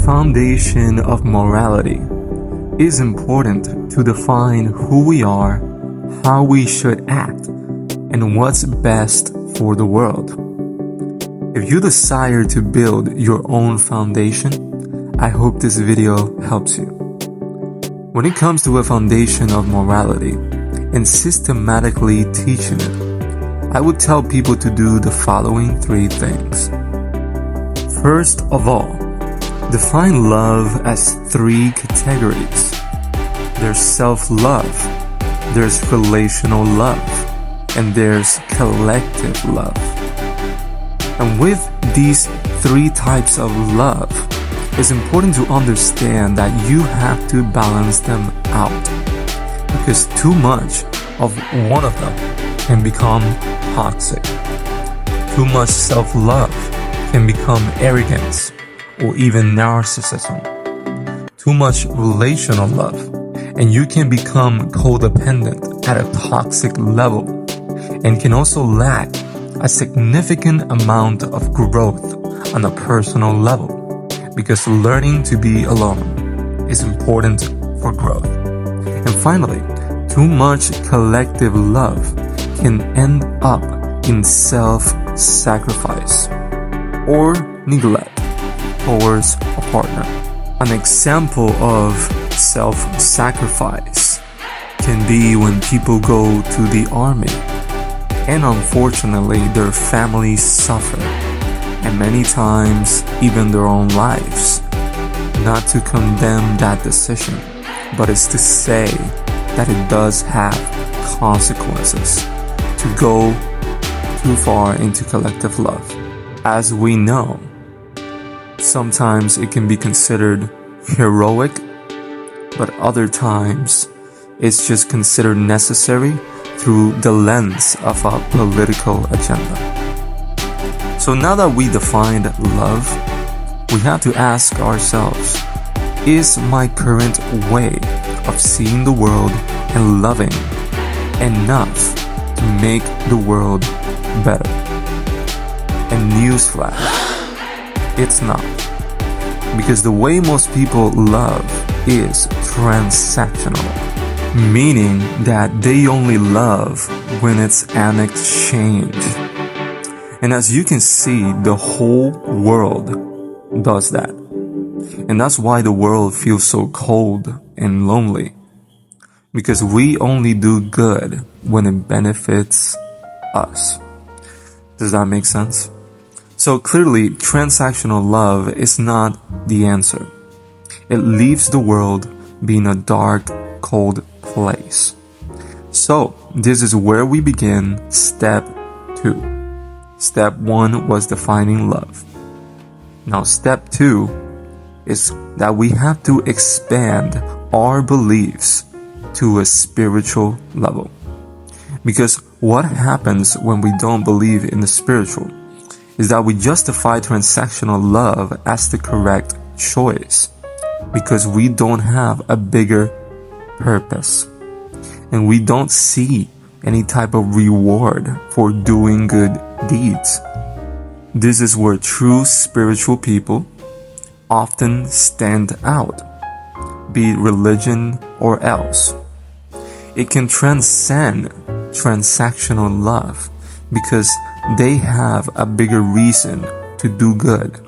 foundation of morality, it is important to define who we are, how we should act, and what's best for the world. If you desire to build your own foundation, I hope this video helps you. When it comes to a foundation of morality and systematically teaching it, I would tell people to do the following 3 things. First of all, define love as 3 categories. There's self-love, there's relational love, and there's collective love. And with these 3 types of love, it's important to understand that you have to balance them out, because too much of one of them can become toxic. Too much self-love can become arrogance or even narcissism. Too much relational love, and you can become codependent at a toxic level, and can also lack a significant amount of growth on a personal level, because learning to be alone is important for growth. And finally, too much collective love can end up in self-sacrifice or neglect towards a partner. An example of self-sacrifice can be when people go to the army, and unfortunately their families suffer, and many times even their own lives. Not to condemn that decision, but it's to say that it does have consequences to go too far into collective love. As we know, sometimes it can be considered heroic, but other times it's just considered necessary through the lens of a political agenda. So now that we defined love, we have to ask ourselves, is my current way of seeing the world and loving enough to make the world better? And newsflash, it's not. Because the way most people love is transactional, meaning that they only love when it's an exchange. And as you can see, the whole world does that. And that's why the world feels so cold and lonely. Because we only do good when it benefits us. Does that make sense? So clearly, transactional love is not the answer. It leaves the world being a dark, cold place. So, this is where we begin step 2. Step 1 was defining love. Now, step 2 is that we have to expand our beliefs to a spiritual level. Because what happens when we don't believe in the spiritual is that we justify transactional love as the correct choice, because we don't have a bigger purpose, and we don't see any type of reward for doing good deeds. This is where true spiritual people often stand out, be it religion or else. It can transcend transactional love because they have a bigger reason to do good,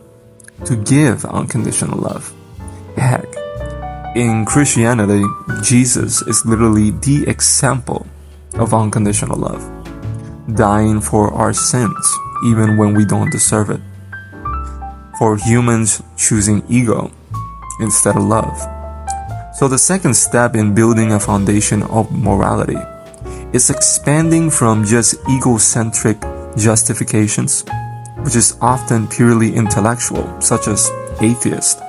to give unconditional love. Heck, in Christianity, Jesus is literally the example of unconditional love, dying for our sins even when we don't deserve it, for humans choosing ego instead of love. So the second step in building a foundation of morality is expanding from just egocentric justifications, which is often purely intellectual, such as atheist,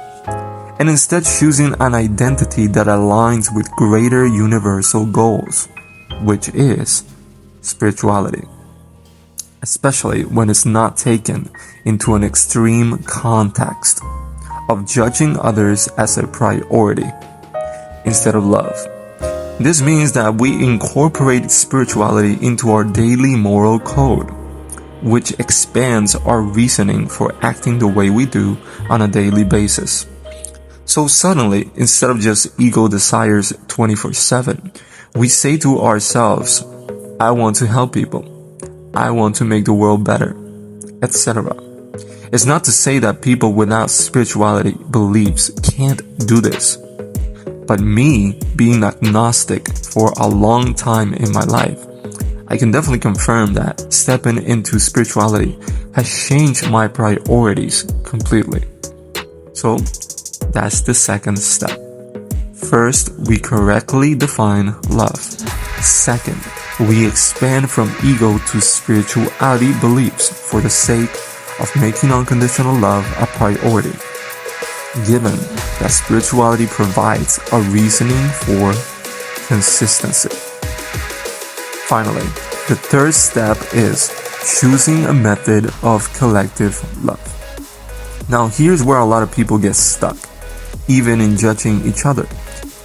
and instead choosing an identity that aligns with greater universal goals, which is spirituality, especially when it's not taken into an extreme context of judging others as a priority instead of love. This means that we incorporate spirituality into our daily moral code, which expands our reasoning for acting the way we do on a daily basis, So suddenly, instead of just ego desires 24/7, we say to ourselves, I want to help people. I want to make the world better, etc. It's not to say that people without spirituality beliefs can't do this. But me, being agnostic for a long time in my life, I can definitely confirm that stepping into spirituality has changed my priorities completely. So, that's the second step. First, we correctly define love. Second, we expand from ego to spirituality beliefs for the sake of making unconditional love a priority, given that spirituality provides a reasoning for consistency. Finally, the third step is choosing a method of collective love. Now, here's where a lot of people get stuck, even in judging each other.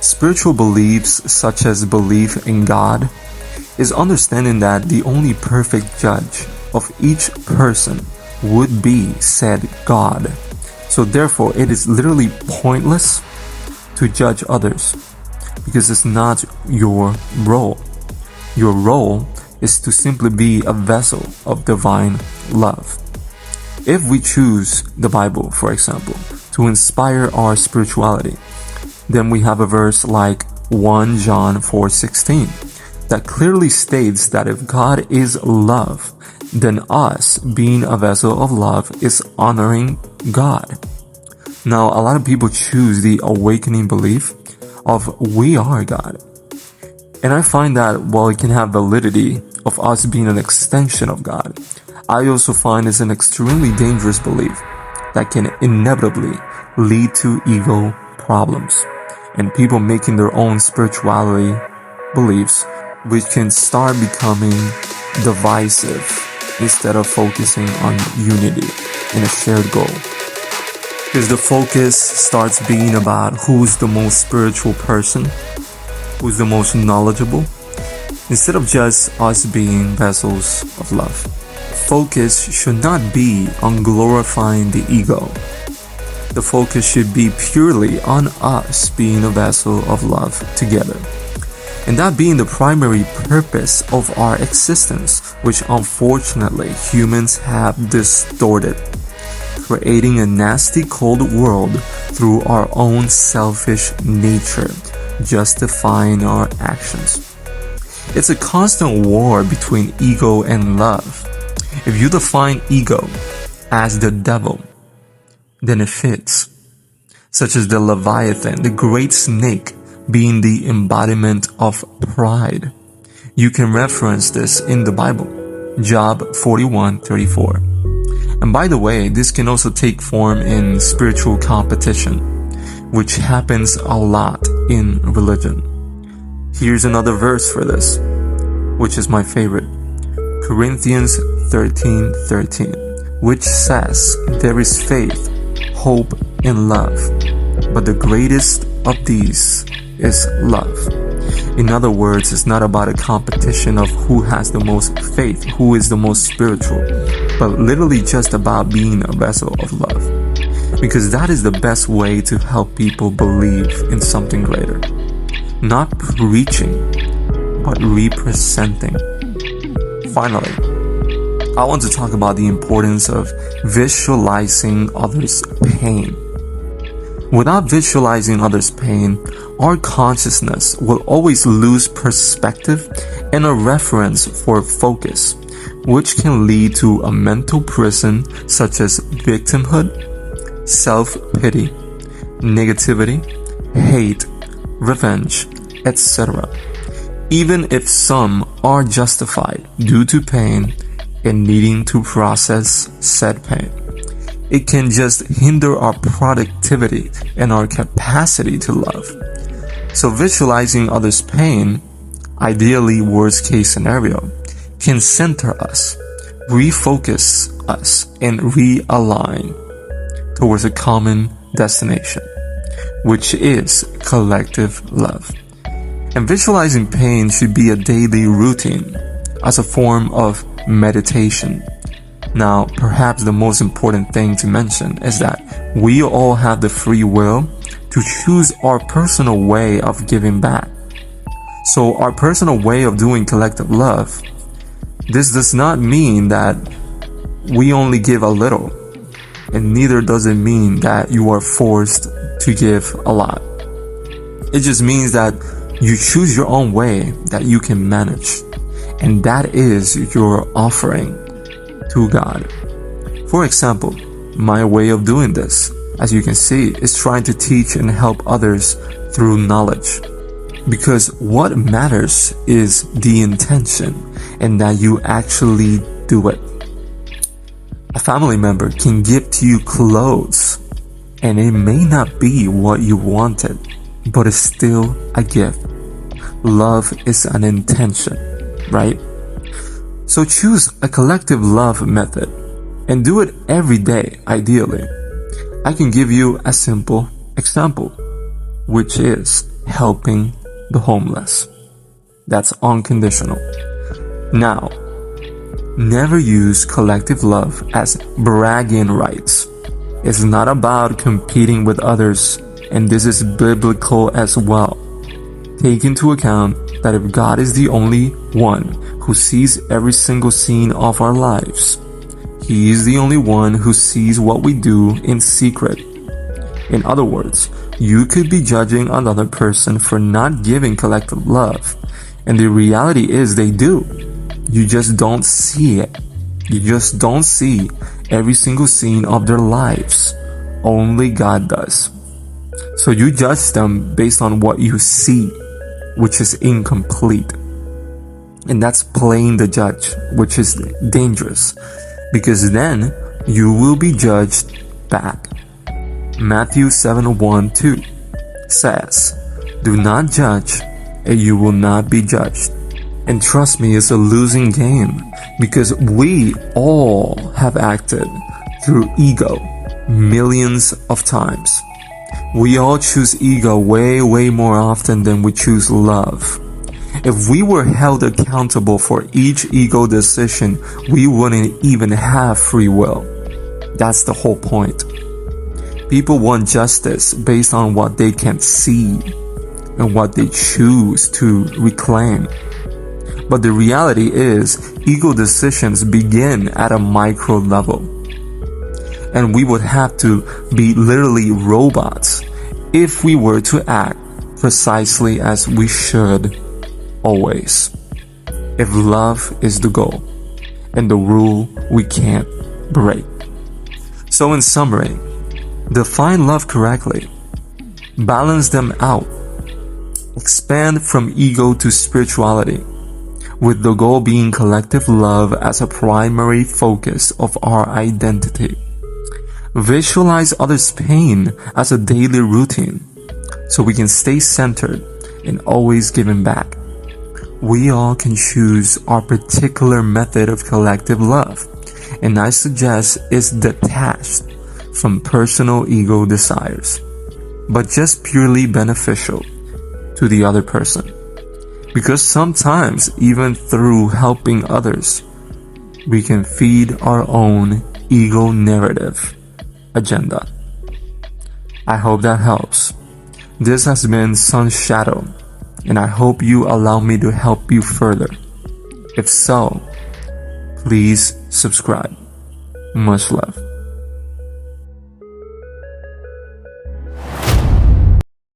Spiritual beliefs, such as belief in God, is understanding that the only perfect judge of each person would be said God. So therefore, it is literally pointless to judge others because it's not your role. Your role is to simply be a vessel of divine love. If we choose the Bible, for example, to inspire our spirituality, then we have a verse like 1 John 4:16 that clearly states that if God is love, then us, being a vessel of love, is honoring God. Now, a lot of people choose the awakening belief of we are God. And I find that while it can have validity of us being an extension of God, I also find it's an extremely dangerous belief that can inevitably lead to ego problems and people making their own spirituality beliefs, which can start becoming divisive instead of focusing on unity and a shared goal. Because the focus starts being about who's the most spiritual person, who's the most knowledgeable, instead of just us being vessels of love. Focus should not be on glorifying the ego. The focus should be purely on us being a vessel of love together. And that being the primary purpose of our existence, which unfortunately humans have distorted, creating a nasty cold world through our own selfish nature, justifying our actions. It's a constant war between ego and love. If you define ego as the devil, then it fits, such as the Leviathan, the great snake, being the embodiment of pride. You can reference this in the Bible, Job 41:34. And by the way, this can also take form in spiritual competition, which happens a lot in religion. Here's another verse for this, which is my favorite. Corinthians 13:13, which says, there is faith, hope, and love, but the greatest of these is love. In other words, it's not about a competition of who has the most faith, who is the most spiritual, but literally just about being a vessel of love. Because that is the best way to help people believe in something greater. Not preaching, but representing. Finally, I want to talk about the importance of visualizing others' pain. Without visualizing others' pain, our consciousness will always lose perspective and a reference for focus, which can lead to a mental prison such as victimhood, self-pity, negativity, hate, revenge, etc. Even if some are justified due to pain and needing to process said pain, it can just hinder our productivity and our capacity to love. So visualizing others' pain, ideally worst case scenario, can center us, refocus us, and realign towards a common destination, which is collective love. And visualizing pain should be a daily routine as a form of meditation. Now, perhaps the most important thing to mention is that we all have the free will to choose our personal way of giving back. So our personal way of doing collective love, this does not mean that we only give a little, and neither does it mean that you are forced to give a lot. It just means that you choose your own way that you can manage, and that is your offering to God. For example, my way of doing this, as you can see, is trying to teach and help others through knowledge. Because what matters is the intention and that you actually do it. A family member can give to you clothes, and it may not be what you wanted, but it's still a gift. Love is an intention, right? So choose a collective love method and do it every day, ideally. I can give you a simple example, which is helping the homeless. That's unconditional. Now, never use collective love as bragging rights. It's not about competing with others, and this is biblical as well. Take into account that if God is the only one who sees every single scene of our lives, He is the only one who sees what we do in secret. In other words, you could be judging another person for not giving collective love, and the reality is they do. You just don't see it. You just don't see every single scene of their lives. Only God does. So you judge them based on what you see, which is incomplete. And that's playing the judge, which is dangerous, because then you will be judged back. Matthew 7:1-2 says, "Do not judge, and you will not be judged." And trust me, it's a losing game, because we all have acted through ego millions of times. We all choose ego way more often than we choose love. If we were held accountable for each ego decision, we wouldn't even have free will. That's the whole point. People want justice based on what they can see and what they choose to reclaim. But the reality is, ego decisions begin at a micro level. And we would have to be literally robots if we were to act precisely as we should always. If love is the goal and the rule we can't break. So in summary, define love correctly. Balance them out. Expand from ego to spirituality, with the goal being collective love as a primary focus of our identity. Visualize others' pain as a daily routine, so we can stay centered and always giving back. We all can choose our particular method of collective love, and I suggest it's detached from personal ego desires, but just purely beneficial to the other person. Because sometimes, even through helping others, we can feed our own ego narrative agenda. I hope that helps. This has been Sun's Shadow, and I hope you allow me to help you further. If so, please subscribe. Much love.